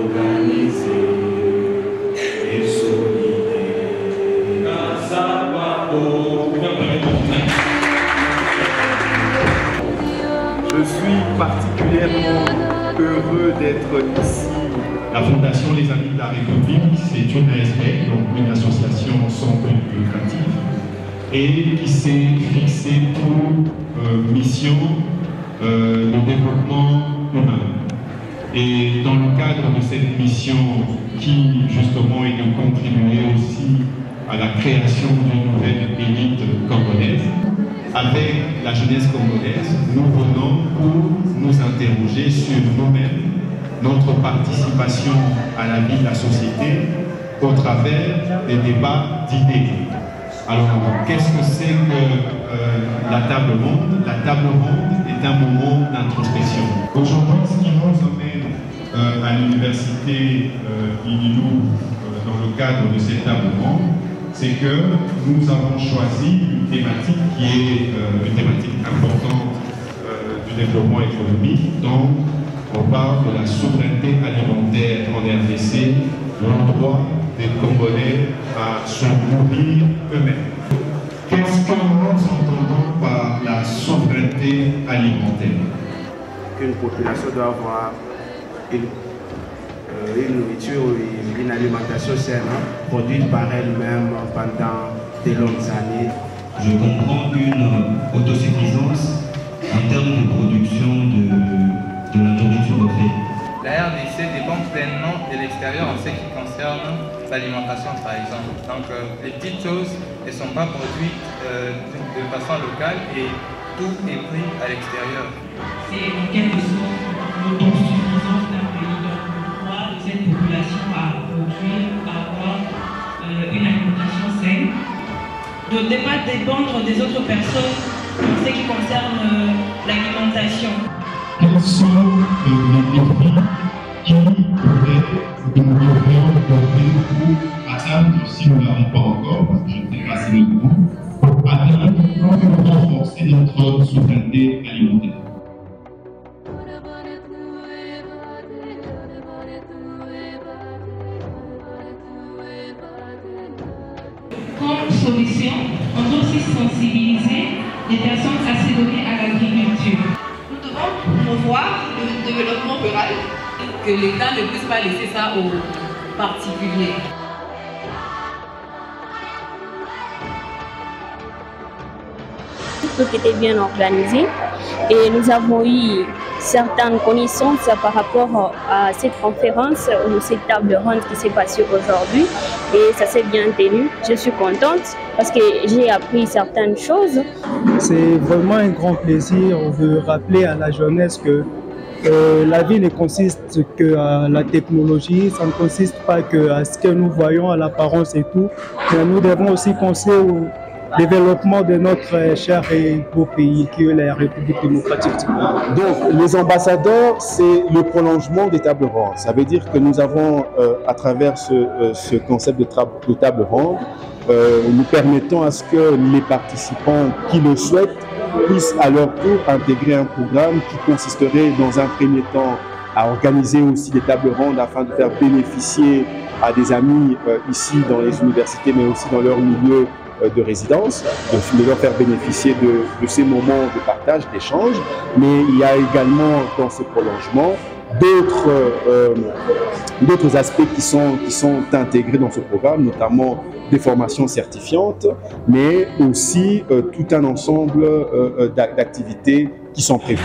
organisée et solidaire. Je suis particulièrement heureux d'être ici. La Fondation Les Amis de la République, c'est une ASB, donc une association sans but lucratif, et qui s'est fixée pour mission le développement humain. Et dans le cadre de cette mission, qui justement est de contribuer aussi à la création d'une nouvelle élite congolaise, avec la jeunesse congolaise, nous venons pour nous interroger sur nous-mêmes, notre participation à la vie de la société au travers des débats d'idées. Alors, qu'est-ce que c'est que la table ronde? La table ronde est un moment d'introspection. Aujourd'hui, ce qui nous emmène à l'université Ililou dans le cadre de cette table ronde, c'est que nous avons choisi une thématique qui est une thématique importante du développement économique. Donc, on parle de la souveraineté alimentaire en RDC, l'endroit des Congolais à se nourrir eux-mêmes. Qu'est-ce que nous entendons par la souveraineté alimentaire? Qu'une population doit avoir une nourriture ou une alimentation saine, produite par elle-même pendant de longues années. Je comprends une autosuffisance en termes de production de la nourriture au fait. La RDC dépend pleinement de l'extérieur en ce qui concerne l'alimentation par exemple. Donc les petites choses ne sont pas produites de façon locale et tout est pris à l'extérieur. C'est en quelque sorte l'autosuffisance d'un pays. Donc pourquoi cette population à produire, à avoir une alimentation saine, de ne pas dépendre des autres personnes en ce qui concerne l'alimentation. Quels sont les défis qui pourraient nous donner pour atteindre, si nous ne l'avons pas encore, parce que je ne sais pas si nous l'avons, atteindre ou renforcer notre souveraineté alimentaire? Comme solution, on doit aussi sensibiliser les personnes à se donner à l'agriculture. Nous devons promouvoir le développement rural. Que l'État ne puisse pas laisser ça aux particuliers. Tout était bien organisé et nous avons eu certaines connaissances par rapport à cette conférence ou cette table ronde qui s'est passée aujourd'hui et ça s'est bien tenu. Je suis contente parce que j'ai appris certaines choses. C'est vraiment un grand plaisir de rappeler à la jeunesse que la vie ne consiste que à la technologie, ça ne consiste pas que à ce que nous voyons à l'apparence et tout, mais nous devons aussi penser au développement de notre cher et beau pays qui est la République démocratique du Congo. Donc, les ambassadeurs, c'est le prolongement des tables rondes. Ça veut dire que nous avons, à travers ce concept de table ronde, nous permettons à ce que les participants qui le souhaitent puissent à leur tour intégrer un programme qui consisterait dans un premier temps à organiser aussi des tables rondes afin de faire bénéficier à des amis ici dans les universités mais aussi dans leur milieu de résidence, de leur faire bénéficier de ces moments de partage, d'échange. Mais il y a également dans ce prolongement d'autres aspects qui sont intégrés dans ce programme, notamment des formations certifiantes, mais aussi tout un ensemble d'activités qui sont prévues.